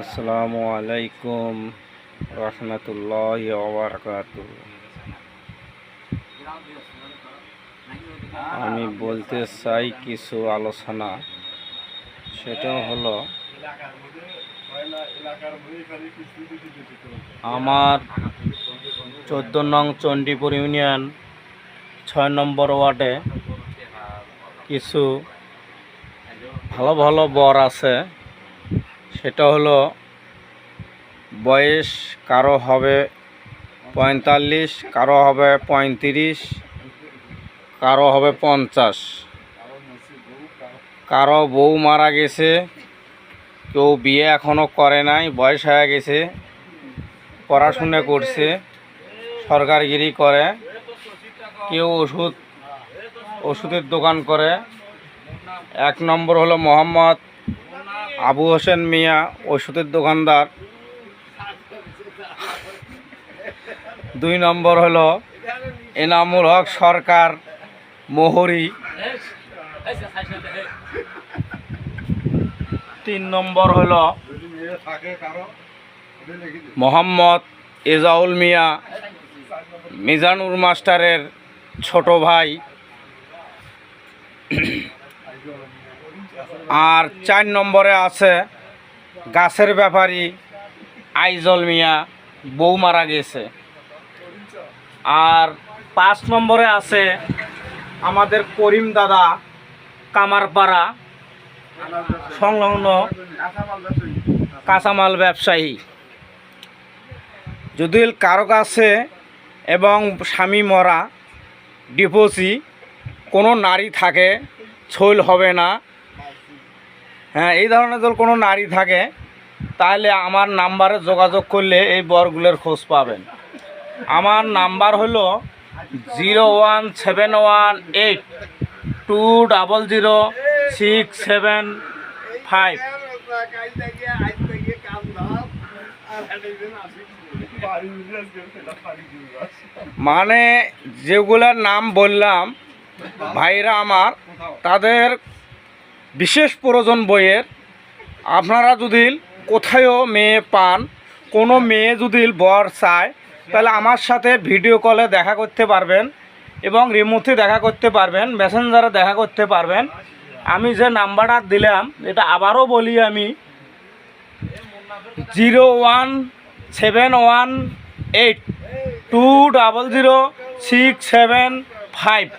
আসসালামু আলাইকুম রহমতুল্লাহি ওয়া বারাকাতুহু। আমি বলতে চাই কিছু আলোচনা, সেটা হলো আমার 14 নং চণ্ডীপুর ইউনিয়ন 6 নম্বর ওয়ার্ডে কিছু ভালো ভালো বর আছে। সেটা হলো বয়স কারো হবে 45, কারো হবে 35, কারো হবে 50, কারো বউ মারা গেছে, কেউ বিয়ে এখনও করে নাই, বয়স হয়ে গেছে, পড়াশোনা করছে, সরকারগিরি করে, কেউ ওষুধের দোকান করে। 1 নম্বর হলো মোহাম্মদ আবু হোসেন মিয়া, ওষুধের দোকানদার। 2 নম্বর হলো এনামুল হক সরকার, মোহরি। 3 নম্বর হলো মোহাম্মদ এজাউল মিয়া, মিজানুর মাস্টারের ছোট ভাই। আর 4 নম্বরে আছে গাছের ব্যাপারী আইজল মিয়া, বউ মারা গেছে। আর 5 নম্বরে আছে আমাদের করিম দাদা, কামারপাড়া সংলগ্ন কাঁচামাল ব্যবসায়ী। যদি কারো কাছে এবং স্বামী মরা ডিভোর্সি কোনো নারী থাকে, ছল হবে না, হ্যাঁ, এই ধরনের যদি কোনো নারী থাকে তাহলে আমার নাম্বারে যোগাযোগ করলে এই বরগুলোর খোঁজ পাবেন। আমার নাম্বার হলো 01718200675। মানে যেগুলার নাম বললাম ভাইরা আমার, তাদের বিশেষ প্রয়োজন বইয়ের। আপনারা যদি কোথায়ও মেয়ে পান, কোনো মেয়ে যদি বর চায়, তাহলে আমার সাথে ভিডিও কলে দেখা করতে পারবেন এবং রিমোটে দেখা করতে পারবেন, মেসেঞ্জারে দেখা করতে পারবেন। আমি যে নাম্বারটা দিলাম এটা আবারও বলি আমি, 01718200675।